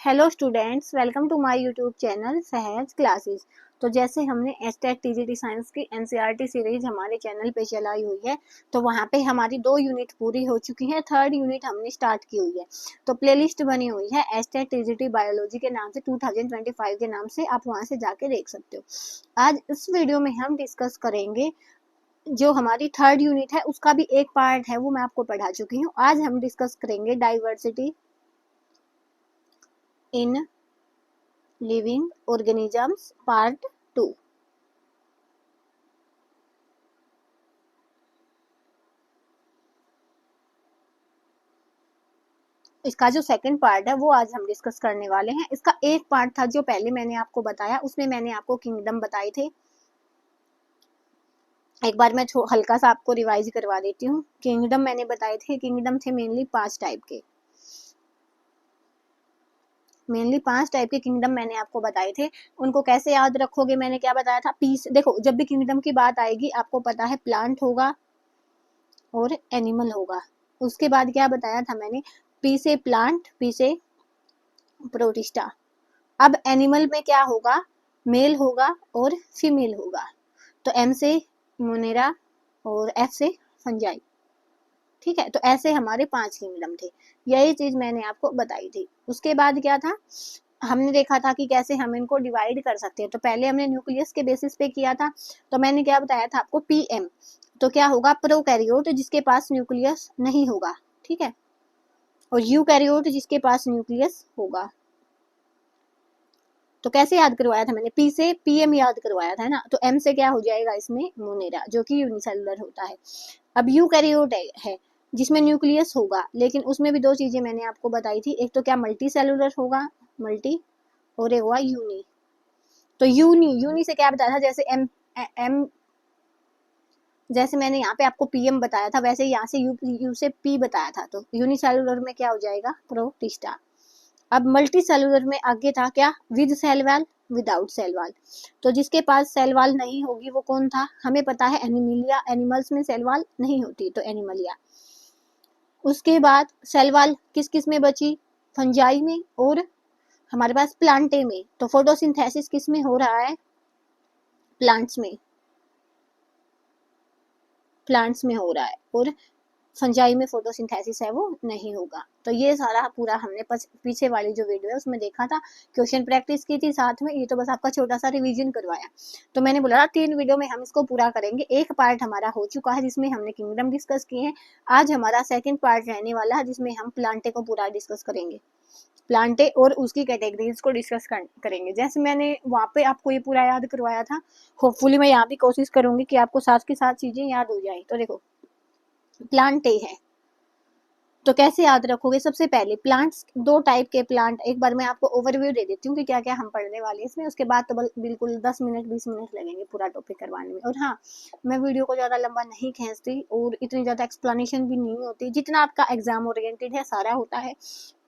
Hello students, welcome to my YouTube channel Sahaj classes. तो जैसे हमने एसटेट टीजीटी साइंस की एनसीईआरटी सीरीज हमारे चैनल पे चलाई हुई है, तो वहाँ पे हमारी 2 यूनिट पूरी हो चुकी है, थर्ड यूनिट हमने स्टार्ट की हुई है। तो प्लेलिस्ट बनी हुई है एसटेट टीजीटी बायोलॉजी के नाम से 2025 के नाम से, आप वहाँ से जाके देख सकते हो। आज इस वीडियो में हम डिस्कस करेंगे जो हमारी थर्ड यूनिट है, उसका भी एक पार्ट है, वो मैं आपको पढ़ा चुकी हूँ। आज हम डिस्कस करेंगे diversity in living organisms part 2। इसका जो सेकंड पार्ट है वो आज हम डिस्कस करने वाले हैं। इसका एक पार्ट था जो पहले मैंने आपको बताया, उसमें मैंने आपको किंगडम बताए थे। एक बार मैं हल्का सा आपको रिवाइज करवा देती हूँ। किंगडम मैंने बताए थे, किंगडम थे मेनली 5 टाइप के, किंगडम मैंने आपको बताए थे। उनको कैसे याद रखोगे, मैंने क्या बताया था, पीस। देखो, जब भी किंगडम की बात आएगी आपको पता है प्लांट होगा और एनिमल होगा। उसके बाद क्या बताया था मैंने, पी से प्लांट, पी से प्रोटिस्टा। अब एनिमल में क्या होगा, मेल होगा और फीमेल होगा। तो एम से मोनेरा और एफ से फंजाई। ठीक है, तो ऐसे हमारे 5 किंगडम थे। यही चीज मैंने आपको बताई थी। उसके बाद क्या था, हमने देखा था कि कैसे हम इनको डिवाइड कर सकते हैं। तो पहले हमने न्यूक्लियस के बेसिस पे किया था। तो मैंने क्या बताया था आपको, पीएम। तो क्या होगा, प्रोकैरियोट जिसके पास न्यूक्लियस नहीं होगा, ठीक है, और यूकैरियोट जिसके पास न्यूक्लियस होगा। तो कैसे याद करवाया था मैंने, पी से पीएम याद करवाया था ना। तो एम से क्या हो जाएगा इसमें, मोनेरा, जो कि यूनिसेलुलर होता है। अब यूकैरियोट है जिसमें न्यूक्लियस होगा, लेकिन उसमें भी 2 चीजें मैंने आपको बताई थी। एक तो क्या, मल्टी सेलुलर होगा, मल्टी, और एक हुआ यूनी। तो यूनी से क्या बताया था, जैसे एम जैसे मैंने यहाँ पे आपको पीएम बताया था, वैसे यहाँ से यू से पी बताया था। तो यूनिसेलुलर में क्या हो जाएगा, प्रोटिस्टा। अब मल्टी सेलुलर में आगे था क्या, with cell wall, without cell wall. तो जिसके पास सेल वॉल नहीं होगी वो कौन था, हमें पता है एनिमिलिया। एनिमल्स में सेल वॉल नहीं होती, तो एनिमलिया। उसके बाद सेल वॉल किस किस में बची, फंजाई में और हमारे पास प्लांटे में। तो फोटोसिंथेसिस किस में हो रहा है, प्लांट्स में, प्लांट्स में हो रहा है, और फंजाई में फोटोसिंथेसिस है वो नहीं होगा। तो ये सारा पूरा हमने पीछे वाली जो वीडियो है उसमें देखा था, क्वेश्चन प्रैक्टिस की थी साथ में। ये तो बस आपका छोटा सा रिवीजन करवाया। तो मैंने बोला 3 वीडियो में हम इसको पूरा करेंगे। एक पार्ट हमारा हो चुका है जिसमें हमने किंगडम डिस्कस किए हैं। आज हमारा सेकंड पार्ट रहने वाला है जिसमें हम प्लांटे को पूरा डिस्कस करेंगे, प्लांटे और उसकी कैटेगरीज को डिस्कस करेंगे। जैसे मैंने वहाँ पे आपको ये पूरा याद करवाया था, होपफुली मैं यहाँ भी कोशिश करूंगी कि आपको साथ के साथ चीजें याद हो जाए। तो देखो, प्लांटे है तो कैसे याद रखोगे, सबसे पहले प्लांट्स 2 टाइप के प्लांट, एक बार मैं आपको ओवरव्यू दे देती हूँ कि क्या क्या हम पढ़ने वाले हैं इसमें। उसके बाद तो बिल्कुल 10 मिनट 20 मिनट लगेंगे पूरा टॉपिक करवाने में। और हाँ, मैं वीडियो को ज़्यादा लंबा नहीं खींचती और इतनी ज़्यादा एक्सप्लेनेशन भी नहीं होती। जितना आपका एग्जाम ओरिएंटेड है सारा होता है,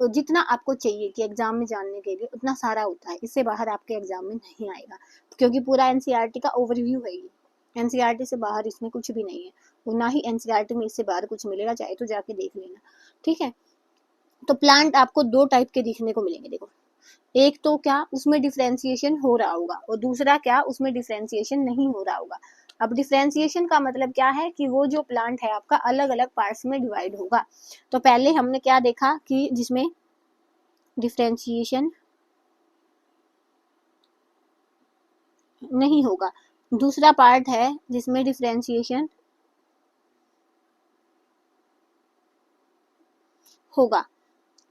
तो जितना आपको चाहिए कि एग्जाम में जानने के लिए उतना सारा होता है। इससे बाहर आपके एग्जाम में नहीं आएगा, क्योंकि पूरा एनसीईआरटी का ओवरव्यू है ये। एनसीईआरटी से बाहर इसमें कुछ भी नहीं है, और ना ही एनसीईआरटी में इससे बाहर कुछ मिलेगा, चाहे तो जाके देख लेना, ठीक है। तो प्लांट आपको 2 टाइप के दिखने को मिलेंगे। देखो, एक तो क्या उसमें डिफरेंशिएशन हो रहा होगा, और दूसरा क्या उसमें डिफरेंशिएशन नहीं हो रहा होगा। अब डिफरेंशिएशन का मतलब क्या है कि वो जो प्लांट है आपका अलग अलग पार्ट्स में डिवाइड होगा। तो पहले हमने क्या देखा कि जिसमें डिफरेंशिएशन नहीं होगा, दूसरा पार्ट है जिसमें डिफरेंशिएशन होगा,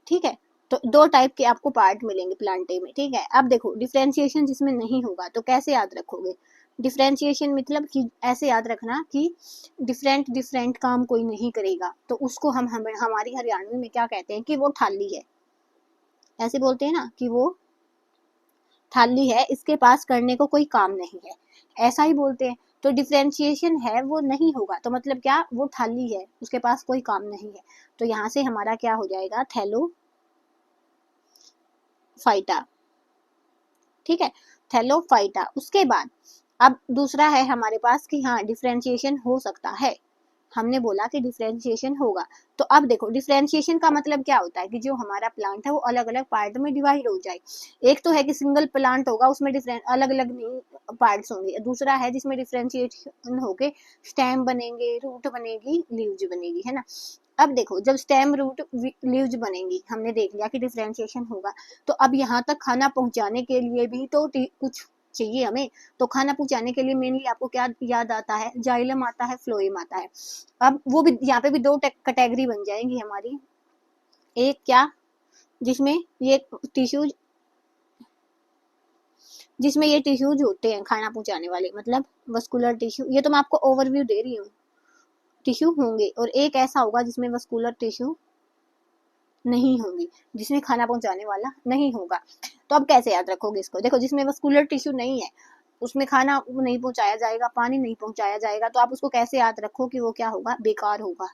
ठीक है। तो 2 टाइप के आपको पार्ट मिलेंगे प्लांटे में, ठीक है। अब देखो, डिफरेंशिएशन जिसमें नहीं होगा तो कैसे याद रखोगे, डिफरेंशिएशन मतलब कि ऐसे याद रखना कि डिफरेंट डिफरेंट काम कोई नहीं करेगा, तो उसको हम हमारी हरियाणवी में क्या कहते हैं कि वो थाली है। ऐसे बोलते हैं ना कि वो थाली है, इसके पास करने को कोई काम नहीं है, ऐसा ही बोलते हैं। तो डिफरेंशिएशन है वो नहीं होगा, तो मतलब क्या, वो थाली है, उसके पास कोई काम नहीं है। तो यहाँ से हमारा क्या हो जाएगा, थैलो फाइटा, ठीक है, थैलोफाइटा। उसके बाद अब दूसरा है हमारे पास कि हाँ डिफरेंशिएशन हो सकता है, हमने बोला कि डिफरेंशिएशन होगा। तो अब देखो डिफरेंशिएशन का मतलब क्या होता है कि जो हमारा प्लांट है वो अलग अलग पार्ट में डिवाइड हो जाए। एक तो है कि सिंगल प्लांट होगा, उसमें डिफरेंट अलग अलग पार्ट्स होंगे। दूसरा है जिसमें डिफरेंशिएशन होके स्टेम बनेंगे, रूट बनेगी, लीव्स बनेगी, है ना। अब देखो जब स्टेम, रूट, लीव्स बनेंगी, हमने देख लिया कि डिफरेंशिएशन होगा। तो अब यहाँ तक खाना पहुंचाने के लिए भी तो कुछ चाहिए हमें। तो खाना पहुंचाने के लिए मेनली आपको क्या याद आता है, जाइलम आता है, फ्लोएम आता है। अब वो भी यहाँ पे भी दो कैटेगरी बन जाएंगी हमारी। एक क्या, जिसमें ये टिश्यूज, जिसमें ये टिश्यूज होते हैं खाना पहुंचाने वाले, मतलब वस्कुलर टिश्यू, ये तो मैं आपको ओवरव्यू दे रही हूँ, टिश्यू होंगे। और एक ऐसा होगा जिसमें वस्कुलर टिश्यू नहीं होंगी, जिसमें खाना पहुंचाने वाला नहीं होगा। तो अब कैसे याद रखोगे इसको, देखो जिसमें वस्कुलर टिश्यू नहीं है उसमें खाना नहीं पहुंचाया जाएगा, पानी नहीं पहुंचाया जाएगा, तो आप उसको कैसे याद रखो कि वो क्या होगा, बेकार होगा।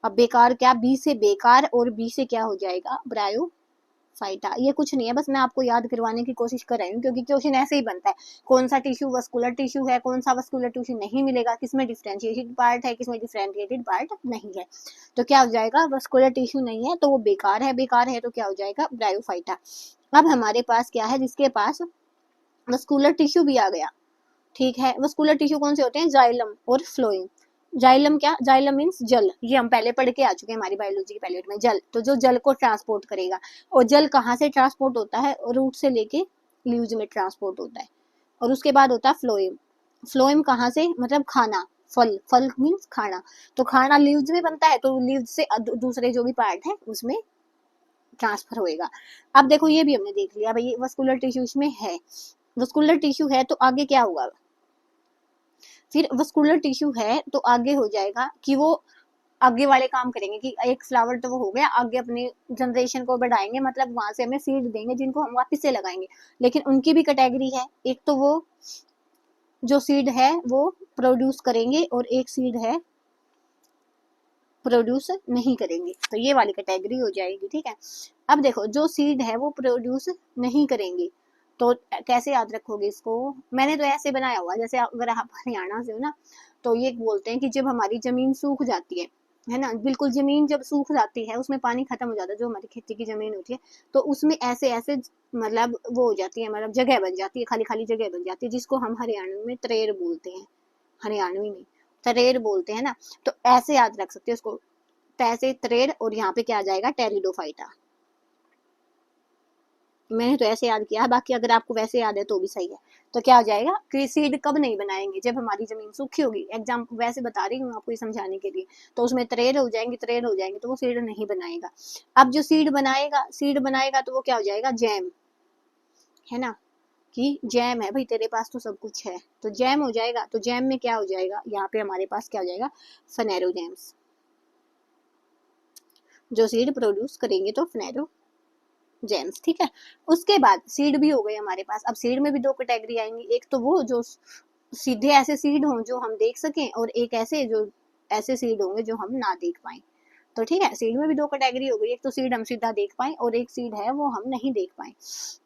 अब बेकार क्या, बी से बेकार और बी से क्या हो जाएगा, ब्रायोफाइटा। ये कुछ नहीं है, बस मैं आपको याद करवाने की कोशिश कर रही हूँ, क्योंकि क्वेश्चन ऐसे ही बनता है, कौन सा टिश्यू वस्कुलर टिश्यू है, कौन सा वस्कुलर टिश्यू नहीं मिलेगा, किसमें डिफरेंशिएटेड पार्ट है, किसमें डिफरेंशिएटेड पार्ट नहीं है। तो क्या हो जाएगा, वस्कुलर टिश्यू नहीं है तो वो बेकार है, बेकार है तो क्या हो जाएगा, ब्रायोफाइटा। अब हमारे पास क्या है, जिसके पास वस्कुलर टिश्यू भी आ गया, ठीक है। वस्कुलर टिश्यू कौन से होते हैं, जाइलम और फ्लोएम। जाइलम क्या, जाइलम मीन्स जल, ये हम पहले पढ़ के आ चुके हैं हमारी बायोलॉजी की पीरियड में, जल। तो जो जल को ट्रांसपोर्ट करेगा, और जल कहाँ से ट्रांसपोर्ट होता है, रूट से लेके लीव्स में ट्रांसपोर्ट होता है। और उसके बाद होता है फ्लोएम। फ्लोएम कहाँ से, मतलब खाना, फल, फल मीन्स खाना। तो खाना लीव्स में बनता है, तो लीव्स से दूसरे जो भी पार्ट है उसमें ट्रांसफर होएगा। अब देखो ये भी हमने देख लिया भाई, वस्कुलर टिश्यू इसमें है, वस्कुलर टिश्यू है तो आगे क्या होगा, फिर वस्कुलर टिश्यू है तो आगे हो जाएगा कि वो आगे वाले काम करेंगे, कि एक फ्लावर तो वो हो गया, आगे अपनी जनरेशन को बढ़ाएंगे, मतलब वहां से हमें सीड देंगे जिनको हम वापस से लगाएंगे। लेकिन उनकी भी कैटेगरी है, एक तो वो जो सीड है वो प्रोड्यूस करेंगे, और एक सीड है प्रोड्यूस नहीं करेंगे, तो ये वाली कैटेगरी हो जाएगी, ठीक है। अब देखो जो सीड है वो प्रोड्यूस नहीं करेंगे, तो कैसे याद रखोगे इसको, मैंने तो ऐसे बनाया हुआ, जैसे अगर आप हरियाणा से हो ना, तो ये बोलते हैं कि जब हमारी जमीन सूख जाती है ना, बिल्कुल जमीन जब सूख जाती है, उसमें पानी खत्म हो जाता है, जो हमारी खेती की जमीन होती है, तो उसमें ऐसे ऐसे मतलब वो हो जाती है, मतलब जगह बन जाती है, खाली खाली जगह बन जाती है, जिसको हम हरियाणा में त्रेर बोलते हैं, हरियाणवी में तरेर बोलते हैं ना। तो ऐसे याद रख सकते हो उसको, तैसे तरेर, और यहाँ पे क्या आ जाएगा, टेरिडोफाइटा। मैंने तो ऐसे याद किया, बाकी अगर आपको वैसे याद है तो भी सही है। तो क्या हो जाएगा कि सीड कब नहीं बनाएंगे, जब हमारी जमीन सूखी होगी, एग्जाम वैसे बता रही हूँ आपको ये समझाने के लिए। तो उसमें तरेर हो जाएंगे, तरेर हो जाएंगे, तो वो सीड नहीं बनाएगा। अब जो सीड बनाएगा, सीड बनाएगा तो वो क्या हो जाएगा, जैम, है ना, कि जैम है भाई तेरे पास तो सब कुछ है, तो जैम हो जाएगा। तो जैम में क्या हो जाएगा, यहाँ पे हमारे पास क्या हो जाएगा, फनेरोजैम्स, जो सीड प्रोड्यूस करेंगे तो फनेरो जेम्स, ठीक है। उसके बाद सीड भी हो गए हमारे पास। अब सीड में भी दो कैटेगरी आएंगी, एक तो वो जो सीधे ऐसे सीड हों जो हम देख सकें, और एक ऐसे जो ऐसे सीड होंगे जो हम ना देख पाए। तो ठीक है, सीड में भी दो कैटेगरी हो गई, एक तो सीड हम सीधा देख पाए, और एक सीड है वो हम नहीं देख पाए।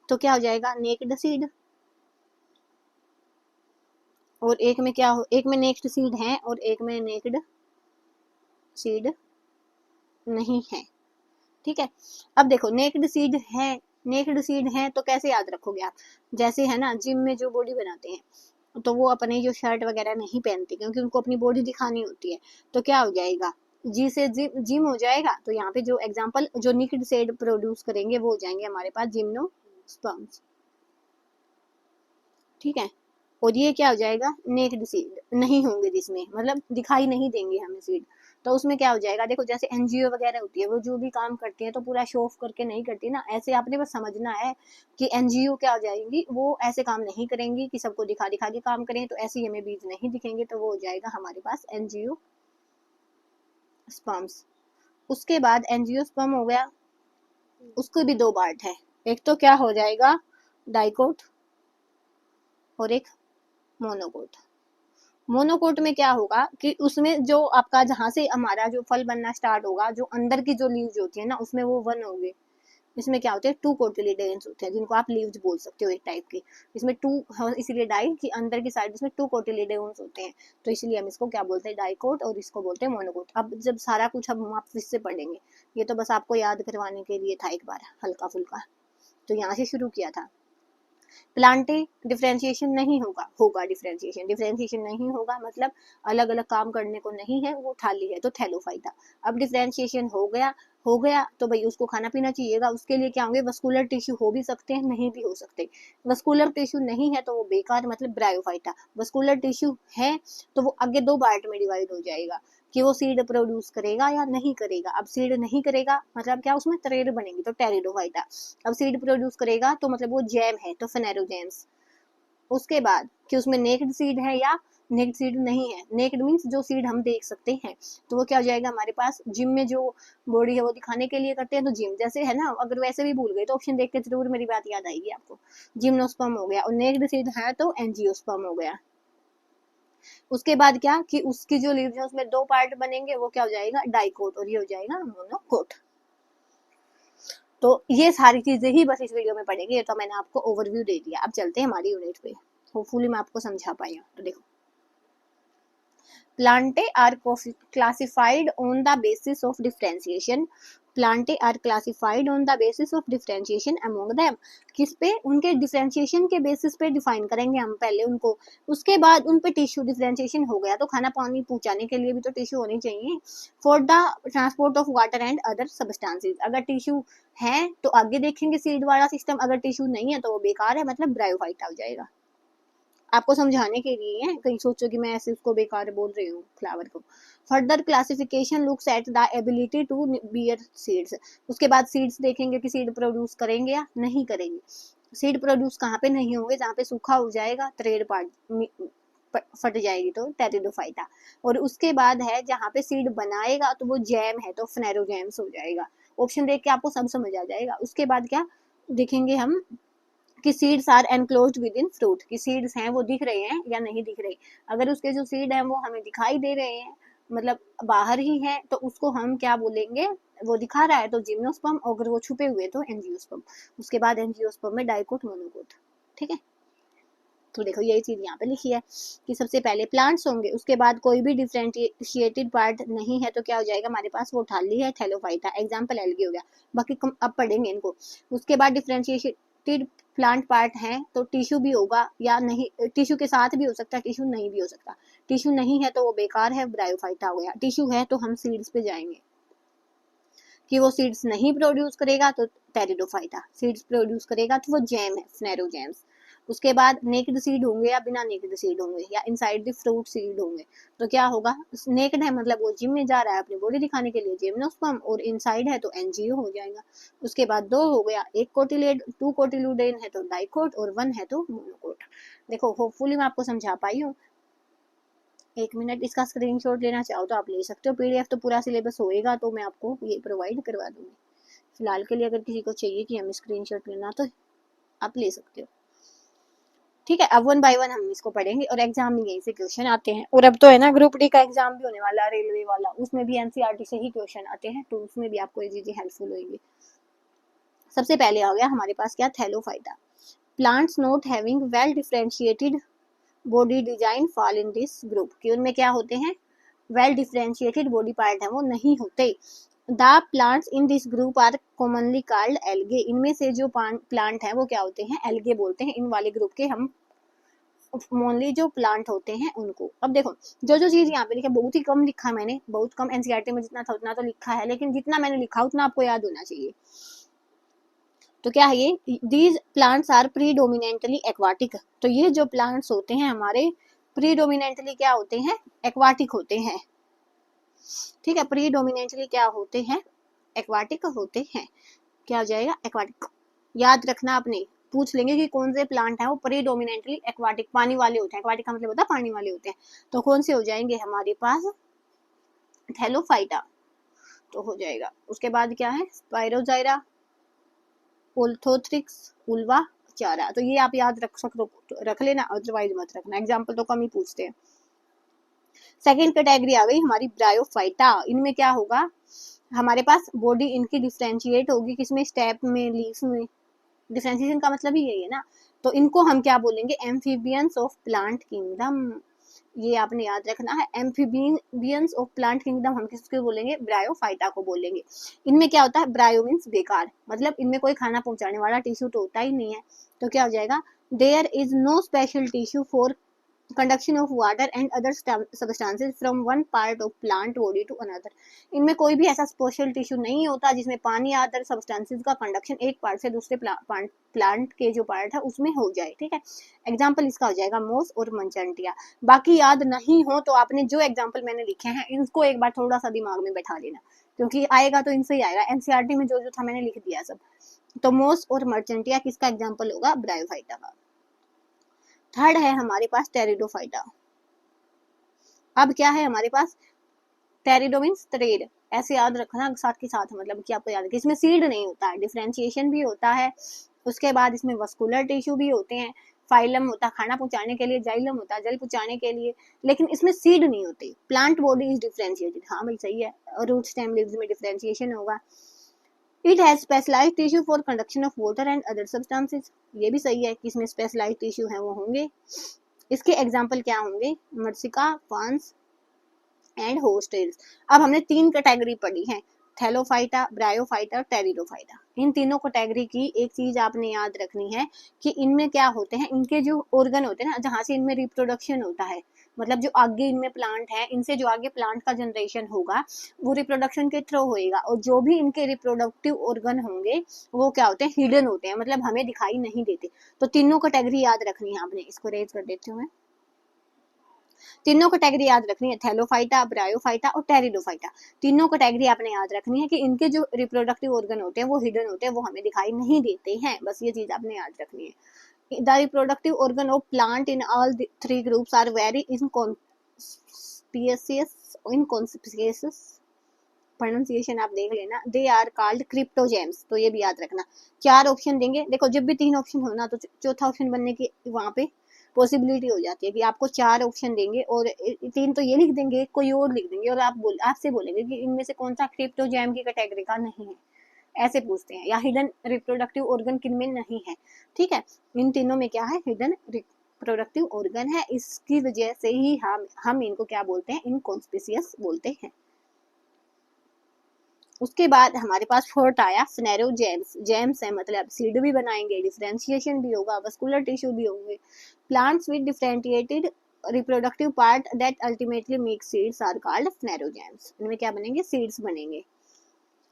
तो क्या हो जाएगा, नेक्ड सीड। और एक में क्या हो, एक में नेक्ड सीड है और एक में नेक्ड सीड नहीं है, ठीक है। अब देखो नेक्ड सीड है, नेक्ड सीड है तो कैसे याद रखोगे आप, जैसे है ना जिम में जो बॉडी बनाते हैं, तो वो अपने जो शर्ट वगैरह नहीं पहनते क्योंकि उनको अपनी बॉडी दिखानी होती है। तो क्या हो जाएगा, जी से जिम हो जाएगा। तो यहाँ पे जो एग्जांपल जो नेक्ड सीड प्रोड्यूस करेंगे वो हो जाएंगे हमारे पास जिम्नोस्पर्म्स, ठीक है। और ये क्या हो जाएगा, नेक्ड सीड नहीं होंगे, जिसमें मतलब दिखाई नहीं देंगे हमें सीड। तो उसमें क्या हो जाएगा, देखो जैसे एनजीओ वगैरह होती है, वो जो भी काम करती है तो पूरा शो ऑफ करके नहीं करती ना, ऐसे आपने बस समझना है कि एनजीओ क्या हो जाएंगी, वो ऐसे काम नहीं करेंगी कि सबको दिखा दिखा के काम करें, तो ऐसे हमें बीज नहीं दिखेंगे, तो वो हो जाएगा हमारे पास एनजीओ स्पर्म्स। उसके बाद एनजीओ स्पर्म हो गया, उसके भी दो पार्ट है, एक तो क्या हो जाएगा, डाइकोट, और एक मोनोकोट। मोनोकोट में क्या होगा कि उसमें जो आपका जहां से हमारा जो फल बनना स्टार्ट होगा, जो अंदर की जो लीव्स होती है ना, उसमें वो वन होंगे, इसमें क्या होते हैं, 2 कोटिलिडन्स होते हैं, जिनको आप लीव्स बोल सकते हो एक टाइप के। इसमें 2 इसीलिए डाई कि अंदर की साइड इसमें 2 कोटिलिडन्स होते हैं, तो इसलिए हम इसको क्या बोलते हैं, डाइकोट, और इसको बोलते हैं मोनोकोट। अब जब सारा कुछ हम आप फिर से पढ़ेंगे, ये तो बस आपको याद करवाने के लिए था एक बार हल्का फुल्का, तो यहाँ से शुरू किया था। प्लांटे डिफ्रेंशिएशन नहीं होगा डिफ्रेंशिएशन नहीं होगा, मतलब अलग अलग काम करने को नहीं है, वो थाली है तो थैलोफाइटा। अब डिफ्रेंशिएशन हो गया तो भाई उसको खाना पीना चाहिएगा, उसके लिए क्या होंगे, वस्कुलर टिश्यू हो भी सकते हैं, नहीं भी हो सकते। वस्कुलर टिश्यू नहीं है तो वो बेकार, मतलब ब्रायोफाइटा। वस्कुलर टिश्यू है तो वो आगे 2 पार्ट में डिवाइड हो जाएगा कि वो सीड प्रोड्यूस करेगा या नहीं करेगा। अब सीड नहीं करेगा मतलब क्या, उसमें तरेर बनेगी तो टेरिडोफाइटा। अब सीड प्रोड्यूस करेगा तो मतलब वो जैम है तो फेनेरोजेम्स। उसके बाद कि उसमें नेक्ड सीड है या नेक्ड सीड नहीं है। नेक्ड मीन्स जो सीड हम देख सकते हैं, तो वो क्या हो जाएगा हमारे पास, जिम में जो बॉडी है वो दिखाने के लिए करते हैं, तो जिम जैसे है ना, अगर वैसे भी भूल गए तो ऑप्शन देख के जरूर मेरी बात याद आएगी आपको। जिम्नोस्पर्म हो गया, और नेक्ड सीड है तो एंजियोस्पर्म हो गया। उसके बाद क्या कि उसकी जो लीव्स है उसमें 2 पार्ट बनेंगे, वो क्या हो जाएगा, डाइकोट, और ये हो जाएगा मोनोकोट। तो ये सारी चीजें ही बस इस वीडियो में पढ़ेंगे, ये तो मैंने आपको ओवरव्यू दे दिया। अब चलते हैं हमारी यूनिट पे, होपफुली मैं आपको समझा पाई हूँ। तो देखो, plantae are classified on the basis of differentiation. Plantae are classified on the basis of differentiation among them. किस पे, उनके डिफरेंशिएशन के बेसिस पे डिफाइन करेंगे हम पहले उनको, उसके बाद उन पे टिश्यू डिफरेंशिएशन हो गया तो खाना पानी पहुंचाने के लिए भी तो टिश्यू होनी चाहिए। For the transport of water and other substances. अगर टिश्यू है तो आगे देखेंगे सीड वाला सिस्टम, अगर टिश्यू नहीं है तो वो बेकार है, मतलब ब्रायोफाइटा हो जाएगा। आपको समझाने के लिए है, कहीं सोचो कि मैं ऐसे उसको बेकार बोल रही हूँ फ्लावर को। Further classification looks at the ability to bear seeds. उसके बाद सीड्स देखेंगे कि सीड प्रोड्यूस करेंगे या नहीं करेंगे। सीड प्रोड्यूस कहाँ पे नहीं होंगे, जहाँ पे सूखा हो जाएगा, थ्रेड पार्ट फट जाएगी तो टेरिडोफाइटा। और उसके बाद है जहाँ पे सीड बनाएगा तो वो जैम है तो फ्नेरोजैम्स हो जाएगा। ऑप्शन देख के आपको सब समझ आ जाएगा। उसके बाद क्या देखेंगे हम कि seeds are enclosed within fruit, कि सीड्स हैं वो दिख रहे हैं या नहीं दिख रहे। अगर उसके जो सीड हैं वो हमें दिखाई दे रहे हैं, मतलब बाहर ही है, तो उसको हम क्या बोलेंगे, वो दिखा रहा है तो जिम्नोस्पर्म, अगर वो छुपे हुए तो एंजियोस्पर्म। उसके बाद एंजियोस्पर्म में डाइकोट मोनोकोट। ठीक है, तो देखो यही चीज यहाँ पे लिखी है कि सबसे पहले प्लांट्स होंगे, उसके बाद कोई भी डिफरेंशिएटेड पार्ट नहीं है तो क्या हो जाएगा हमारे पास, वो थाली है थैलोफाइटा, एग्जाम्पल एल्गी हो गया। बाकी अब पढ़ेंगे इनको। उसके बाद डिफरेंशिएटेड प्लांट पार्ट है तो टिश्यू भी होगा या नहीं, टिश्यू के साथ भी हो सकता है, टिश्यू नहीं भी हो सकता। टिश्यू नहीं है तो वो बेकार है, ब्रायोफाइटा हो गया। टिश्यू है तो हम सीड्स पे जाएंगे, कि वो सीड्स नहीं प्रोड्यूस करेगा तो टेरिडोफाइटा, सीड्स प्रोड्यूस करेगा तो वो जैम है, फ्नेरोजैम्स। उसके बाद नेक्ड सीड होंगे या बिना नेक्ड सीड होंगे या इनसाइड द फ्रूट सीड होंगे, तो क्या होगा, नेक्ड है मतलब वो जिम में जा रहा है अपनी बॉडी दिखाने के लिए, जिम्नोस्पर्म, और इनसाइड है तो एनजीओ हो जाएगा। उसके बाद 2 हो गया, 1 कोटिलेड 2 कोटिल्यूडेन है तो डाइकोट, और 1 है तो मोनोकोट। देखो होपफुली मैं आपको समझा पाई हूँ। 1 मिनट, इसका स्क्रीनशॉट लेना चाहो तो आप ले सकते हो, पीडीएफ तो पूरा सिलेबस होएगा तो मैं आपको ये प्रोवाइड करवा दूंगी। फिलहाल के लिए अगर किसी को चाहिए कि हमें स्क्रीनशॉट लेना तो आप ले सकते हो। ठीक है, अब 1 बाय 1 हम इसको पढ़ेंगे, और एग्जाम में यहीं से क्वेश्चन आते हैं। और अब तो है ना ग्रुप डी का एग्जाम भी होने वाला, रेलवे वाला, उसमें भी एनसीईआरटी से ही क्वेश्चन आते हैं, तो उसमें भी आपको ये चीजें हेल्पफुल होगी। सबसे पहले आ गया हमारे पास क्या, Thallophyta. Plants not having well differentiated body design fall in this group, कि उनमें क्या होते हैं, वेल डिफरेंशिएटेड बॉडी पार्ट है वो नहीं होते। The plants in this group are commonly called algae. इनमें से जो प्लांट है वो क्या होते हैं, एल्गे बोलते हैं। इन वाले ग्रुप के हम मोनली जो प्लांट होते हैं उनको। अब देखो जो जो चीज यहाँ पे लिखा, बहुत ही कम लिखा मैंने, बहुत कम, एनसीईआरटी में जितना था उतना तो लिखा है, लेकिन जितना मैंने लिखा उतना आपको याद होना चाहिए। तो क्या है ये, these plants are predominantly aquatic. तो ये जो प्लांट्स होते हैं हमारे प्रीडोमिनेंटली क्या होते हैं, एक्वाटिक होते हैं। ठीक है, प्रीडोमिनेंटली क्या होते हैं, एक्वाटिक होते हैं। क्या हो जाएगा, एक्वाटिक। याद रखना आपने, पूछ लेंगे कि कौन से प्लांट है वो प्रीडोमिनेंटली एक्वाटिक, पानी वाले होते हैं। एक्वाटिक का मतलब होता है पानी वाले होते हैं, तो कौन से हो जाएंगे हमारे पास, थैलोफाइटा तो हो जाएगा। उसके बाद क्या है, स्पाइरोजाइरा, ओल्थोथ्रिक्स, उल्वा, चारा। तो ये आप याद रख लेना, अदरवाइज मत रखना, एग्जाम्पल तो कम ही पूछते हैं। सेकेंड कैटेगरी आ गई हमारी ब्रायोफाइटा। इनमें क्या होगा, हमारे पास बॉडी इनकी डिफ्रेंशिएट होगी किसमें, स्टेप में, लीफ में। डिफ्रेंशिएशन का मतलब ही यही है ना। तो इनको हम क्या बोलेंगे, एम्फीबियंस ऑफ प्लांट किंगडम। ये आपने याद रखना है, एम्फीबियंस ऑफ प्लांट किंगडम हम किसको बोलेंगे, ब्रायोफाइटा को बोलेंगे। इनमें क्या होता है, ब्रायो मीन्स बेकार, मतलब इनमें कोई खाना पहुंचाने वाला टिश्यू तो होता ही नहीं है। तो क्या हो जाएगा, there is no special tissue for conduction of water and other substances from one part of plant body to another। इनमें कोई भी ऐसा स्पेशल टिश्यू नहीं होता जिसमें पानी या अदर सब्सटेंसेस का कंडक्शन एक पार्ट से दूसरे प्लांट के जो पार्ट है उसमें हो जाए। ठीक है, एग्जाम्पल इसका हो जाएगा मोस और मंचंटिया। बाकी याद नहीं हो तो आपने जो एग्जाम्पल मैंने लिखे हैं इनको एक बार थोड़ा सा दिमाग में बैठा लेना, क्योंकि आएगा तो इनसे ही आएगा, एनसीईआरटी में जो जो था मैंने लिख दिया सब। तो मोस और मर्चेंटिया किसका एग्जाम्पल होगा, ब्रायोफाइटा का। थर्ड है हमारे पास टेरिडोफाइटा। अब क्या है हमारे पास, टेरिडो मीन्स थ्रेड, ऐसे याद रखना साथ के साथ, मतलब कि आपको याद है कि इसमें सीड नहीं होता है, डिफरेंशिएशन भी होता है। उसके बाद इसमें वस्कुलर टिश्यू भी होते हैं, फाइलम होता है खाना पहुंचाने के लिए, जाइलम होता है जल पहुंचाने के लिए, लेकिन इसमें सीड नहीं होती। प्लांट बॉडी इज डिफरेंशिएटेड, हाँ भाई सही है, और रूट स्टेम लीव्स में डिफरेंशिएशन होगा। It has specialised tissue for conduction of water and other substances, ये भी सही है कि इसमें स्पेशलाइज्ड टिश्यू है वो होंगे। इसके एग्जाम्पल क्या होंगे, मर्सिका, फांस एंड होस्टेल्स। अब हमने 3 कैटेगरी पढ़ी है, थैलोफाइटा, ब्रायोफाइटा, टेरिडोफाइटा। इन तीनों कैटेगरी की एक चीज आपने याद रखनी है कि इनमें क्या होते हैं, इनके जो ऑर्गन होते हैं ना, जहां से इनमें रिप्रोडक्शन होता है, मतलब जो आगे इनमें प्लांट है, इनसे जो आगे प्लांट का जनरेशन होगा वो रिप्रोडक्शन के थ्रू होएगा, और जो भी इनके रिप्रोडक्टिव ऑर्गन होंगे वो क्या होते हैं, हिडन होते हैं, मतलब हमें दिखाई नहीं देते। तो तीनों कैटेगरी याद रखनी है आपने, इसको रेज कर देती हूँ मैं। तीनों कैटेगरी याद रखनी है, थैलोफाइटा, ब्रायोफाइटा और टेरिडोफाइटा। तीनों कैटेगरी आपने याद रखनी है कि इनके जो रिप्रोडक्टिव ऑर्गन होते हैं वो हिडन होते हैं, वो हमें दिखाई नहीं देते हैं, बस ये चीज आपने याद रखनी है। The reproductive organ of plant in all three groups are very inconspicuous, pronunciation आप देख लेना, दे आर कॉल्ड क्रिप्टोजेम्स। तो ये भी याद रखना। 4 ऑप्शन देंगे, देखो जब भी 3 ऑप्शन होना तो चौथा ऑप्शन बनने की वहां पे पॉसिबिलिटी हो जाती है कि आपको 4 ऑप्शन देंगे और 3 तो ये लिख देंगे, एक कोई और लिख देंगे, और आपसे बोलेंगे कि इनमें से कौन सा क्रिप्टोजैम की कैटेगरी का नहीं है, ऐसे पूछते हैं, या हिडन रिप्रोडक्टिव ऑर्गन किन में नहीं है। ठीक है, इन तीनों में क्या है, हिडन रिप्रोडक्टिव ऑर्गन है, इसकी वजह से ही हम इनको क्या बोलते हैं, इनकॉन्स्पिशियस बोलते हैं। उसके बाद हमारे पास फोर्थ आया स्नेरो जेम्स। जेम्स है मतलब सीड भी बनाएंगे, डिफरेंशिएशन भी होगा, वस्कुलर टिश्यू भी होंगे। Plants with differentiated reproductive part that ultimately make seeds are called phanerogams. इनमें क्या बनेंगे, सीड्स बनेंगे।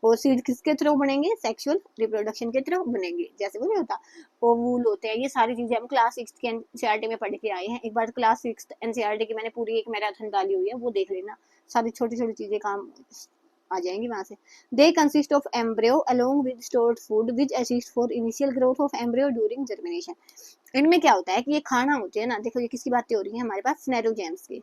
और सीड किसके थ्रू बनेंगे, सेक्सुअल रिप्रोडक्शन के थ्रू बनेंगे। जैसे वो नहीं होता, ओवूल होते हैं, ये सारी चीजें हम क्लास 6 के एनसीईआरटी में पढ़ के आए हैं। एक बार क्लास 6 एनसीईआरटी की मैंने पूरी एक मैराथन डाली हुई है, वो देख लेना, सारी छोटी छोटी चीजें काम आ जाएंगी वहां से। They consist of embryo along with stored food which assist for initial growth of embryo during germination. इनमें क्या होता है कि ये खाना होते हैं ना, देखो ये किसकी बातें हो रही है हमारे पास, स्नेरोजेम्स की।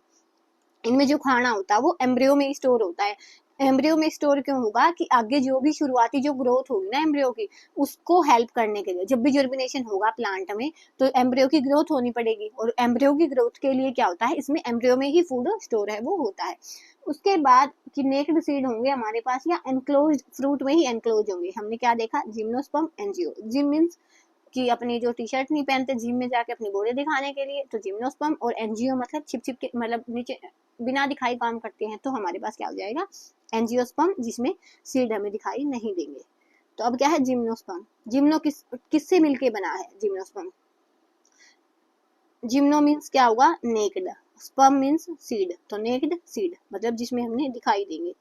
इनमें जो खाना होता है वो एम्ब्रियो में स्टोर होता है। एम्ब्रियो में स्टोर क्यों होगा, कि आगे जो भी शुरुआती जो ग्रोथ होगी ना एम्ब्रियो की, उसको हेल्प करने के लिए, जब भी जर्मिनेशन होगा प्लांट में तो एम्ब्रियो की ग्रोथ होनी पड़ेगी, और एम्ब्रियो की ग्रोथ के लिए क्या होता है, इसमें एम्ब्रियो में ही फूड स्टोर है वो होता है। उसके बाद कि नेक्ड सीड होंगे हमारे पास, या एनक्लोज फ्रूट में ही एनक्लोज होंगे। हमने क्या देखा, जिम्नोस्पर्म, एंजियो। जिम मीन्स कि अपनी जो टी शर्ट नहीं पहनते जिम में जाके अपनी बॉडी दिखाने के लिए, तो जिम्नोस्पर्म, और एनजियो मतलब छिप छिप के, मतलब नीचे बिना दिखाई काम करते हैं, तो हमारे पास क्या हो जाएगा, एंजियोस्पर्म, जिसमें सीड हमें दिखाई नहीं देंगे। तो अब क्या है, जिम्नोस्पर्म। जिम्नो किससे मिलके बना है जिम्नोस्पर्म, जिम्नो मीन्स क्या होगा, नेक्ड, स्पर्म मीन्स सीड, तो नेक्ड सीड मतलब जिसमें हमने दिखाई देंगे।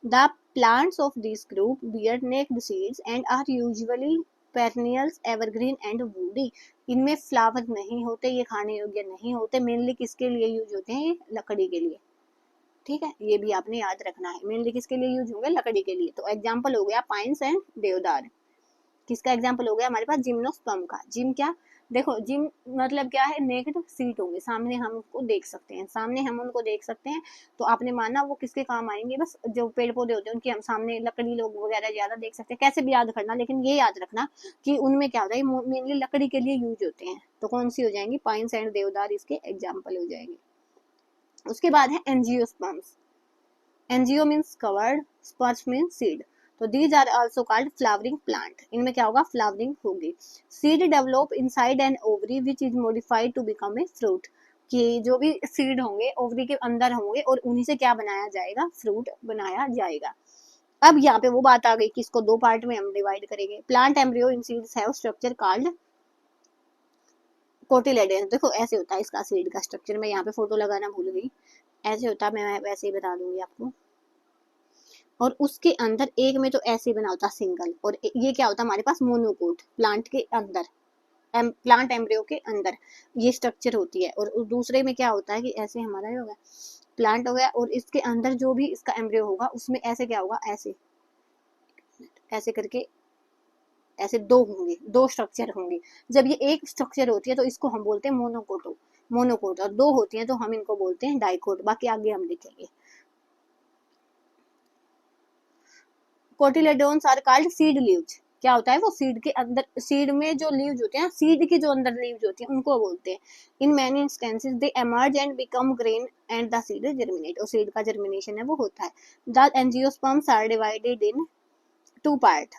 The plants of this group bear naked seeds and are usually perennials, evergreen and woody। इनमें फ्लावर नहीं होते, ये खाने योग्य नहीं होते, मेनली किसके लिए यूज होते हैं, ये लकड़ी के लिए। ठीक है, ये भी आपने याद रखना है, मेनली किसके लिए यूज होंगे, लकड़ी के लिए। तो एग्जाम्पल हो गया पाइन्स एंड देवदार। किसका एग्जाम्पल हो गया हमारे पास, जिम्नोस्पर्म का। जिम क्या, देखो जिम मतलब क्या है, नेक्ड सीट होंगे, सामने हम उनको देख सकते हैं, सामने हम उनको देख सकते हैं, तो आपने माना वो किसके काम आएंगे, बस जो पेड़ पौधे होते हैं उनके हम सामने लकड़ी लोग वगैरह ज्यादा देख सकते हैं, कैसे भी याद करना, लेकिन ये याद रखना कि उनमें क्या होता है, मेनली लकड़ी के लिए यूज होते हैं। तो कौन सी हो जाएंगी, पाइन्स एंड देवदार इसके एग्जाम्पल हो जाएंगे। उसके बाद है angiosperms. Angio means covered, sperm mean seed. तो these are also called flowering plant. इनमें क्या होगा, फ्लावरिंग होगी। Seed develop inside an ovary which is modified to become a fruit. कि जो भी सीड होंगे ओवरी के अंदर होंगे और उन्हीं से क्या बनाया जाएगा, फ्रूट बनाया जाएगा। अब यहाँ पे वो बात आ गई कि इसको दो पार्ट में हम डिवाइड करेंगे। Plant embryo in seeds have structure called cotyledon. देखो ऐसे होता है इसका सीड का स्ट्रक्चर। मैं यहाँ पे फोटो लगाना भूल गई, ऐसे होता है, मैं वैसे ही बता दूंगी आपको। और उसके अंदर एक में तो ऐसे बना होता सिंगल, और ये क्या होता है हमारे पास मोनोकोट। प्लांट के अंदर, प्लांट एम्ब्रियो के अंदर ये स्ट्रक्चर होती है। और दूसरे में क्या होता है कि ऐसे हमारा ये होगा प्लांट हो गया, और इसके अंदर जो भी इसका एम्ब्रियो होगा उसमें ऐसे क्या होगा, ऐसे ऐसे करके ऐसे दो होंगे, दो स्ट्रक्चर होंगे। जब ये एक स्ट्रक्चर होती है तो इसको हम बोलते हैं मोनोकोट। मोनोकोट, और दो होती हैं तो हम इनको बोलते हैं डाइकोट। बाकी आगे हम देखेंगे। कोटिलेडोन्स आर कॉल्ड सीड लीव्स। क्या होता है वो सीड के अंदर, सीड में जो लीव्स होते हैं, सीड की जो अंदर लीव्स होती हैं उनको बोलते हैं। In many instances they emerge and become grain and the seed germinate. और सीड का जर्मिनेशन है वो होता है। The angiosperms are divided into part.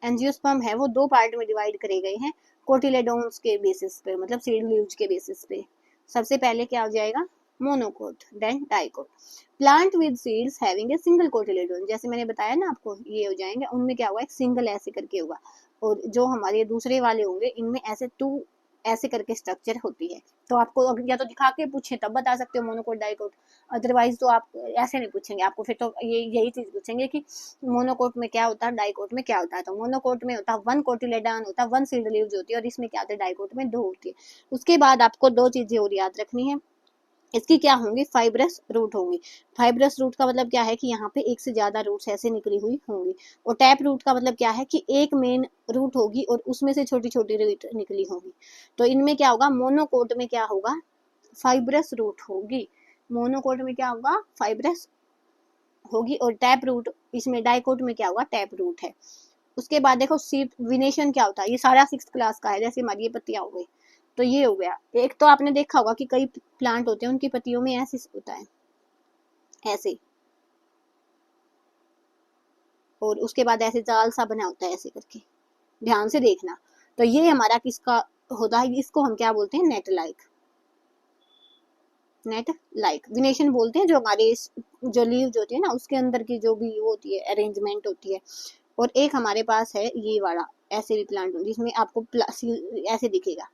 Angiosperm है वो दो पार्ट में डिवाइड करे गए हैं कोटिलेडोन्स के बेसिस पे, मतलब सीड लीव्स के बेसिस पे। सबसे पहले क्या हो जाएगा, monocot, then dicot. Plant with seeds having a single cotyledon, जैसे मैंने बताया ना आपको, ये हो जाएंगे, उनमें क्या होगा, एक सिंगल ऐसे करके होगा। और जो हमारे दूसरे वाले होंगे इनमें ऐसे टू ऐसे करके स्ट्रक्चर होती है। तो आपको या तो दिखा के पूछे तब बता सकते हो मोनोकोट डाइकोट, अदरवाइज तो आप ऐसे नहीं पूछेंगे आपको, फिर तो ये यही चीज पूछेंगे कि मोनोकोट में क्या होता है, डाइकोट में क्या होता है। तो मोनोकोट में होता है वन कोटिलेडॉन होता है, वन सीड लीव्स होती है, और इसमें क्या होता है, डाइकोट में दो होती है। उसके बाद आपको दो चीजें और याद रखनी है। इसकी क्या होंगी, फाइब्रस रूट होंगी। फाइब्रस रूट का मतलब क्या है कि यहाँ पे एक से ज्यादा रूट्स ऐसे निकली हुई होंगी। और टैप रूट का मतलब क्या है कि एक मेन रूट होगी और उसमें से छोटी छोटी रूट निकली होंगी। तो इनमें क्या होगा, मोनोकोट में क्या होगा, फाइब्रस रूट होगी। मोनोकोट में क्या होगा, फाइब्रस होगी। और टैप रूट, इसमें डाइकोट में क्या होगा, टैप रूट है। उसके बाद देखो सीड विनेशन क्या होता है, ये सारा 6th क्लास का है। जैसे हमारी ये पत्तियां हो गई, तो ये हो गया। एक तो आपने देखा होगा कि कई प्लांट होते हैं उनकी पत्तियों में ऐसे होता है, ऐसे, और उसके बाद ऐसे जाल सा बना होता है ऐसे करके, ध्यान से देखना। तो ये हमारा किसका होता है, इसको हम क्या बोलते हैं, नेट लाइक। नेट लाइक विनेशन बोलते हैं, जो हमारे जो लीव्स होती है ना उसके अंदर की जो भी वो होती है, अरेंजमेंट होती है। और एक हमारे पास है ये वाला, ऐसे भी प्लांट होती है जिसमें आपको ऐसे दिखेगा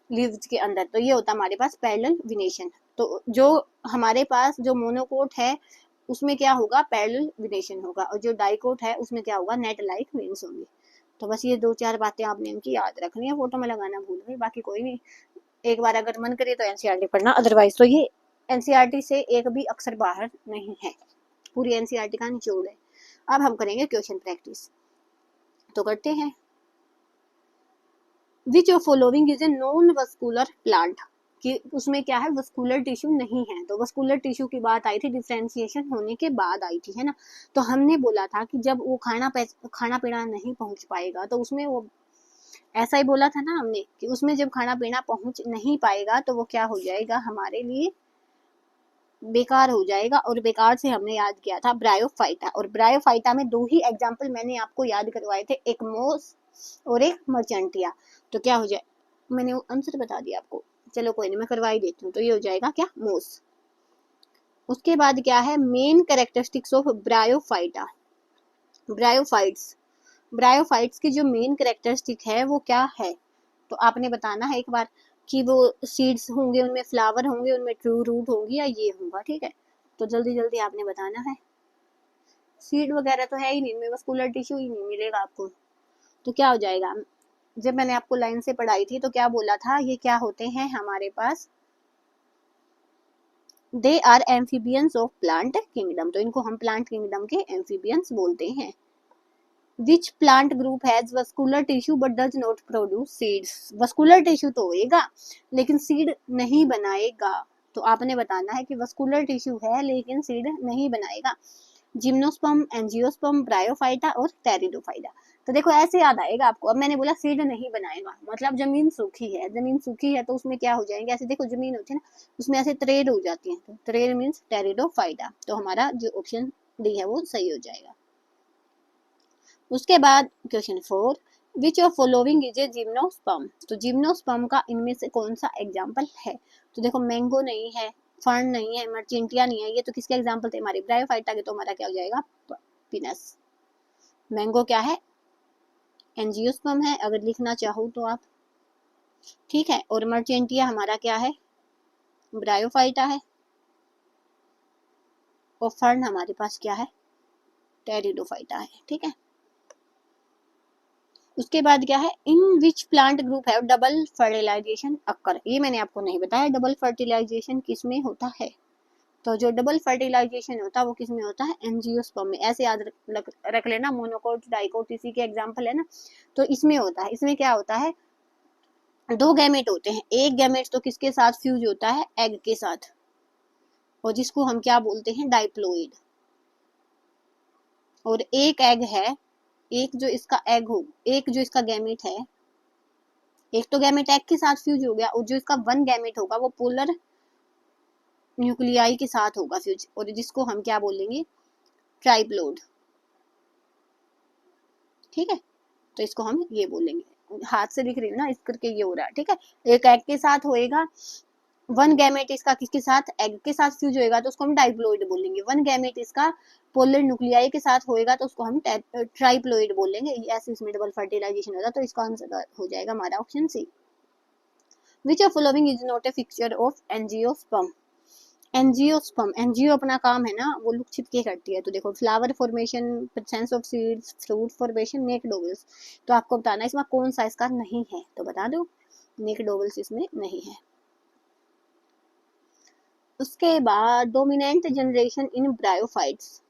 लीव्स के अंदर। तो ये होता है हमारे पास पैरेलल विनेशन। तो जो हमारे पास जो मोनोकोट है उसमें क्या होगा, पैरेलल विनेशन होगा, और जो डाइकोट है उसमें क्या होगा, नेट लाइक वेन्स होंगे। तो बस ये दो चार बातें आपने इनकी याद रखनी है। फोटो में लगाना भूल गई, बाकी कोई नहीं, एक बार अगर मन करे तो एनसीईआरटी पढ़ना, अदरवाइज तो ये एनसीईआरटी से एक भी अक्षर बाहर नहीं है, पूरी एनसीईआरटी का निचोड़ है। अब हम करेंगे क्वेश्चन प्रैक्टिस, तो करते हैं। विच of following is a non vascular plant, कि उसमें क्या है, वस्कुलर टिश्यू नहीं है। तो वस्कुलर टिश्यू की बात आई थी डिफरेंशिएशन होने के बाद आई थी, है ना। तो हमने बोला था कि जब वो खाना पीना नहीं पहुंच पाएगा तो उसमें वो, ऐसा ही बोला था ना हमने कि उसमें जब खाना पीना पहुंच नहीं पाएगा तो वो क्या हो जाएगा, हमारे लिए बेकार हो जाएगा। और बेकार से हमने याद किया था ब्रायोफाइटा, और ब्रायोफाइटा में दो ही एग्जाम्पल मैंने आपको याद करवाए थे, एक मोस और एक मर्चेंटिया। तो क्या हो जाए, मैंने आंसर बता दिया आपको, चलो कोई नहीं, मैं करवा ही देती हूँ। तो ये हो जाएगा क्या, मोस। उसके बाद क्या है, main characteristics of bryophyta, bryophytes. Bryophytes की जो मेन कैरेक्टरिस्टिक है वो क्या है, तो आपने बताना है एक बार कि वो सीड्स होंगे, उनमें फ्लावर होंगे, उनमें ट्रू रूट होगी, या ये होगा, ठीक है। तो जल्दी जल्दी आपने बताना है। सीड वगैरह तो है ही नहीं इनमें, वस्कुलर टिश्यू ही नहीं मिलेगा आपको। तो क्या हो जाएगा, जब मैंने आपको लाइन से पढ़ाई थी तो क्या बोला था, ये क्या होते हैं हमारे पास, they are amphibians of plant kingdom. तो इनको हम प्लांट किंगडम के एम्फीबियंस बोलते हैं। Which plant group has vascular tissue but does not produce seeds. Vascular tissue तो होएगा लेकिन सीड नहीं बनाएगा। तो आपने बताना है कि वस्कुलर टिश्यू है लेकिन सीड नहीं बनाएगा। जिम्नोस्पर्म, एंजियोस्पर्म, ब्रायोफाइटा और टेरिडोफाइटा। तो देखो ऐसे याद आएगा आपको। अब मैंने बोला सीड नहीं बनाएगा, मतलब जमीन सूखी है, जमीन सूखी है तो उसमें क्या हो जाएंगे, ऐसे देखो जमीन होती है ना उसमें ऐसे त्रेड हो जाती है, तो त्रेड मीन्स टेरिडोफाइटा। तो हमारा जो ऑप्शन डी है वो सही हो जाएगा। उसके बाद question 4, which of following is a gymnosperm. तो जिम्नोस्पर्म का इनमें से कौन सा एग्जाम्पल है। तो देखो मैंगो नहीं है, फर्न नहीं है, मर्चेंटिया नहीं है, ये तो किसके एग्जाम्पल थे हमारे ब्रायोफाइटा के, तो हमारा क्या हो जाएगा पिनस। मैंगो क्या है एंजियोस्पर्म है अगर लिखना चाहो तो आप, ठीक है। और मर्चेंटिया हमारा क्या है ब्रायोफाइटा है, और फर्न हमारे पास क्या है टेरिडोफाइटा है, ठीक है। उसके बाद क्या है इन विच प्लांट ग्रुप है डबल फर्टिलाइजेशन अक्कर। ये मैंने आपको नहीं बताया डबल फर्टिलाइजेशन किस में होता है। तो जो डबल फर्टिलाइजेशन होता है वो किस में होता है एंजियोस्पर्म में। ऐसे याद रख लेना, मोनोकोट डाइकोट इसी के एग्जाम्पल है ना। तो इसमें होता है, इसमें क्या होता है दो गैमेट होते हैं, एक गैमेट तो किसके साथ फ्यूज होता है एग के साथ, और जिसको हम क्या बोलते हैं डाइप्लोइड। और एक एग है, एक जो इसका एग हो, एक जो इसका गैमेट है, एक तो गैमेट एग के साथ फ्यूज हो गया, और जो इसका वन गैमेट होगा वो पोलर न्यूक्लियाई के साथ होगा फ्यूज, और जिसको हम क्या बोलेंगे ट्राइप्लोइड, ठीक है। तो इसको हम ये बोलेंगे, हाथ से लिख रही हूँ ना इस करके ये हो रहा है, ठीक है। एक एग के साथ होएगा, वन गैमेट इसका किसके साथ एग के साथ फ्यूज होएगा तो उसको हम डाइप्लोइड बोलेंगे। वन गैमेट इसका पोलर न्यूक्लियाई के साथ होएगा तो उसको हम ट्राइप्लोइड बोलेंगे। ऐसे इसमें डबल फर्टिलाइजेशन होगा। तो इसका आंसर हो जाएगा हमारा option C. Which of following is not a fixture of angiosperm. Angiosperm, angio अपना काम है ना वो लुक छिप के करती है। तो देखो flower formation, presence of seeds, fruit formation, naked ovules. तो आपको बताना इसमें कौन सा इसका नहीं है, तो बता दो नेक्ड ओवल्स इसमें नहीं है। उसके बाद डोमिनेंट जनरेशन इन ब्रायोफाइट्स।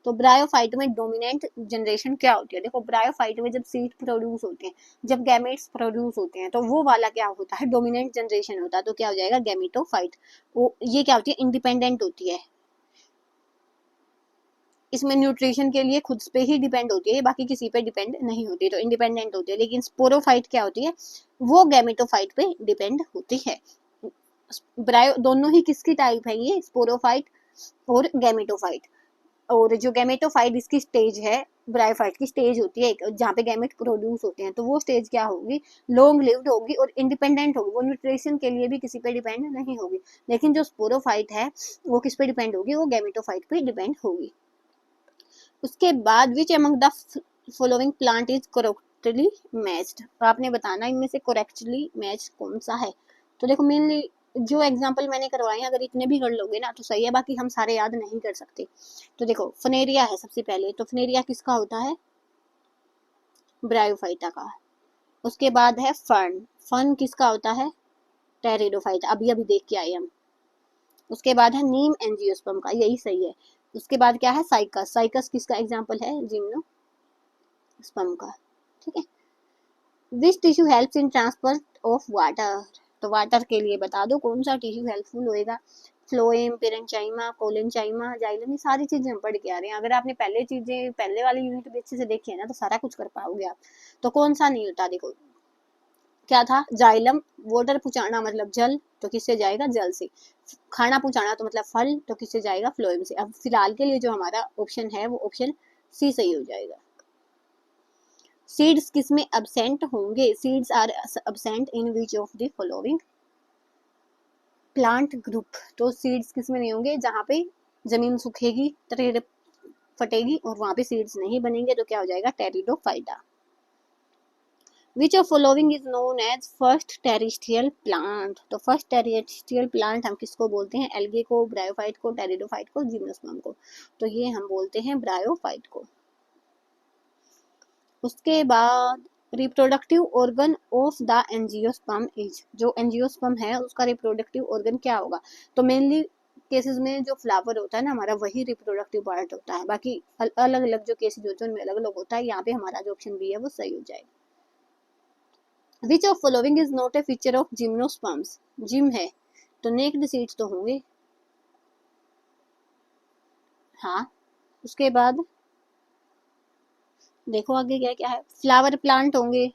तो ब्रायोफाइट में डोमिनेंट जनरेशन क्या होती है। देखो ब्रायोफाइट में जब सीड प्रोड्यूस होते हैं, जब गैमेट्स प्रोड्यूस होते हैं, तो वो वाला क्या होता है डोमिनेंट जनरेशन होता है। तो क्या हो जाएगा गैमेटोफाइट। वो ये क्या होती है इंडिपेंडेंट होती है, इसमें न्यूट्रिशन के लिए खुद पे ही डिपेंड होती है, बाकी किसी पे डिपेंड नहीं होती, तो इंडिपेंडेंट होती है। लेकिन स्पोरोफाइट क्या होती है वो गैमेटोफाइट पे डिपेंड होती है। ब्रायो दोनों ही किसकी टाइप है ये स्पोरोफाइट और गैमेटोफाइट। और जो गैमेटोफाइट इसकी स्टेज है ब्रायोफाइट की स्टेज होती है जहाँ पे गैमेट प्रोड्यूस होते हैं, तो वो स्टेज क्या होगी लॉन्ग लिव्ड होगी और इंडिपेंडेंट होगी, वो न्यूट्रिशन के लिए भी किसी पे डिपेंड नहीं होगी। लेकिन जो स्पोरोफाइट है वो किस पे डिपेंड होगी वो गैमेटोफाइट पे डिपेंड होगी। उसके बाद which among the following plant is correctly matched. तो आपने बताना इनमें से करेक्टली मैच कौन सा है। तो देखो मेनली जो एग्जाम्पल मैंने करवाए हैं अगर इतने भी कर लोगे ना तो सही है, बाकी हम सारे याद नहीं कर सकते। तो देखो फनेरिया है सबसे पहले, तो फनेरिया किसका होता है ब्रायोफाइटा का। उसके बाद है फर्न, फर्न किसका होता है टेरिडोफाइटा, अभी अभी देख के आए हम। उसके बाद है नीम एंजियोस्पर्म का, यही सही है। उसके बाद क्या है साइकस, साइकस किसका एग्जाम्पल है जिम्नोस्पर्म का, ठीक है। Which tissue helps in transfer of water. तो वाटर के लिए बता दो कौन सा टिश्यू हेल्पफुल होएगा फ्लोएम, पेरेंचाइमा, कोलेंचाइमा, जाइलम। ये सारी चीजें हम पढ़ के आ रहे हैं, अगर आपने पहले चीजें पहले वाली यूनिट भी अच्छे से देखी है ना तो सारा कुछ कर पाओगे आप। तो कौन सा नहीं होता देखो क्या था जाइलम, वाटर पहुंचाना मतलब जल, तो किससे जाएगा जल से। खाना पहुंचाना तो मतलब फल, तो किससे जाएगा फ्लोएम से। अब फिलहाल के लिए जो हमारा ऑप्शन है वो ऑप्शन सी सही हो जाएगा। सीड्स किसमें एब्सेंट होंगे, seeds are absent in which of the following plant group. तो सीड्स किसमें नहीं होंगे जहाँ पे जमीन सूखेगी तरेड़ फटेगी और वहां पे सीड्स नहीं बनेंगे, तो क्या हो जाएगा pteridophyta. Which of following is known as first terrestrial plant. तो फर्स्ट टेरेस्ट्रियल प्लांट हम किसको बोलते हैं एल्गे को, ब्रायोफाइट को, टेरिडोफाइट को, जिम्नोस्पर्म को। तो ये हम बोलते हैं ब्रायोफाइट को। उसके बाद reproductive organ of the angiosperm is, जो एंजियोस्पर्म है उसका रिप्रोडक्टिव ऑर्गन क्या होगा। तो मेनली केसेस में जो फ्लावर होता है ना हमारा वही रिप्रोडक्टिव पार्ट होता है, बाकी अलग अलग जो केसेस होते हैं उनमें अलग अलग होता है। यहाँ पे हमारा जो ऑप्शन बी है वो सही हो जाएगा। विच of following is not A feature of gymnosperms. Gym है तो नेक्ड सीड्स तो होंगे, हाँ। उसके बाद देखो आगे क्या क्या है फ्लावर प्लांट होंगे,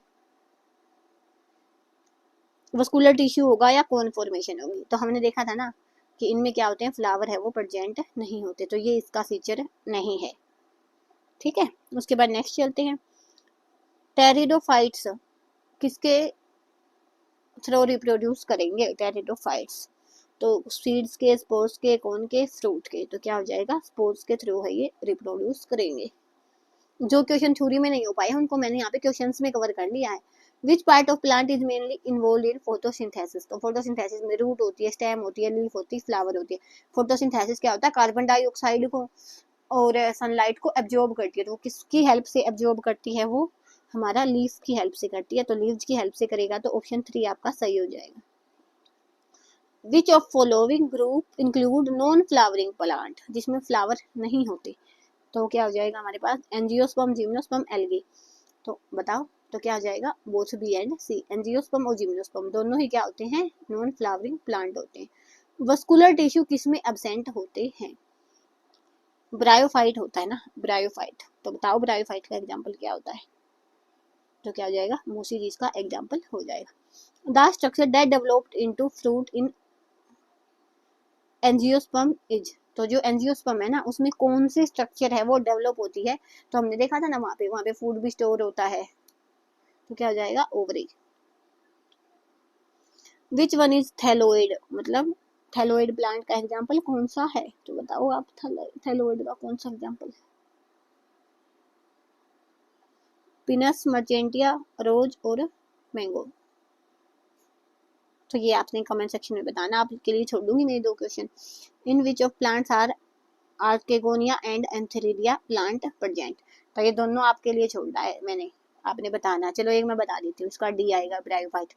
वस्कुलर टिश्यू होगा या कोन फॉर्मेशन होगी। तो हमने देखा था ना कि इनमें क्या होते हैं, फ्लावर है वो प्रेजेंट नहीं होते, तो ये इसका फीचर नहीं है। ठीक है, उसके बाद नेक्स्ट चलते हैं। टेरिडोफाइट्स किसके थ्रू रिप्रोड्यूस करेंगे? टेरिडोफाइट्स तो सीड्स के, स्पोर्स के, कौन के, फ्रूट के। तो क्या हो जाएगा, स्पोर्स के थ्रू है ये रिप्रोड्यूस करेंगे। जो क्वेश्चन थ्योरी में नहीं हो पाए उनको मैंने यहाँ पे क्वेश्चंस में कवर कर लिया है। Which part of plant is mainly involve in photosynthesis? तो फोटोसिंथेसिस में रूट होती है, स्टेम होती है, लीफ होती है, फ्लावर होती है। फोटोसिंथेसिस क्या होता है, कार्बन डाइऑक्साइड को और सनलाइट को एब्जॉर्ब करती है। तो किसकी हेल्प से एब्जॉर्ब करती है? वो हमारा लीफ की हेल्प से करती है। तो लीव्स की हेल्प से करेगा, तो ऑप्शन 3 आपका सही हो जाएगा। विच of following group include non flowering plant? जिसमें फ्लावर नहीं होते। तो क्या हो जाएगा हमारे पास, एंजियोस्पर्म, जिम्नोस्पर्म, एल्गी। तो बताओ, तो क्या हो जाएगा, both B and C. Angiosperm और जिम्नोस्पर्म दोनों ही क्या होते हैं, नॉन फ्लावरिंग प्लांट होते हैं। वस्कुलर टिश्यू किसमें एब्सेंट होते हैं? ब्रायोफाइट होता है ना, ब्रायोफाइट। तो बताओ ब्रायोफाइट का एग्जाम्पल क्या होता है? तो क्या हो जाएगा, मोसीरीज का एग्जाम्पल हो जाएगा। The structure that developed into fruit in angiosperm is. तो जो एंजियोस्पर्म है ना, उसमें कौन सी स्ट्रक्चर है वो डेवलप होती है? तो हमने देखा था ना, वहां पे फूड भी स्टोर होता है। तो क्या हो जाएगा, ovary. Which one is thalloid? मतलब थैलोइड प्लांट का एग्जाम्पल कौन सा है? तो बताओ आप, थैलोइड का कौन सा एग्जाम्पल है? पिनस, मर्चेंटिया, रोज और मैंगो। तो ये आपने कमेंट सेक्शन में बताना, आपके लिए छोड़ दूंगी मेरे 2 question. In which of plants are archegonia and antheridia plant present? तो ये दोनों आपके लिए छोड़ा है मैंने, आपने बताना। चलो एक मैं बता देती हूँ, इसका डी आएगा, ब्रायोफाइट।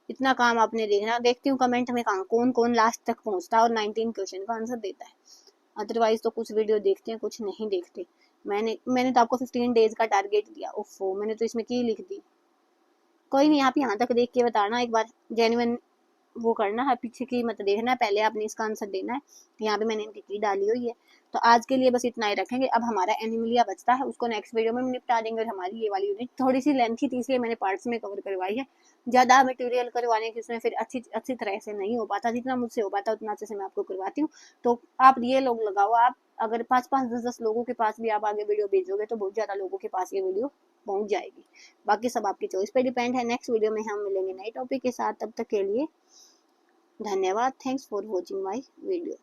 इतना काम आपने देखना। देखती हूँ कमेंट में कौन कौन लास्ट तक पहुंचता है और 19 क्वेश्चन का आंसर देता है। अदरवाइज तो कुछ वीडियो देखते हैं, कुछ नहीं देखते। मैंने तो आपको 15 डेज का टारगेट दिया, ओफो मैंने तो इसमें की लिख दी। कोई नहीं, आप यहाँ तक देख के बताना एक बार, जेन्युइन वो करना है, पीछे की मत देखना है, पहले आपने इसका आंसर देना है। यहाँ पे मैंने इनकी की डाली हुई है। तो आज के लिए बस इतना ही रखेंगे। अब हमारा एनिमलिया बचता है, उसको नेक्स्ट वीडियो में निपटा देंगे। और हमारी ये वाली यूनिट थोड़ी सी लेंथी थी, इसलिए मैंने पार्ट्स में कवर करवाई है। ज़्यादा मटेरियल करवाने की उसमें फिर अच्छी अच्छी तरह से नहीं हो पाता, जितना मुझसे हो पाता उतना अच्छे से मैं आपको करवाती हूँ। तो आप ये लोग लगाओ, आप अगर 5-5, 10-10 लोगों के पास भी आप आगे वीडियो भेजोगे तो बहुत ज़्यादा लोगों के पास ये वीडियो पहुंच जाएगी। बाकी सब आपकी चॉइस पे डिपेंड है। नेक्स्ट वीडियो में हम मिलेंगे नए टॉपिक के साथ, तब तक के लिए धन्यवाद। Thanks for watching my video.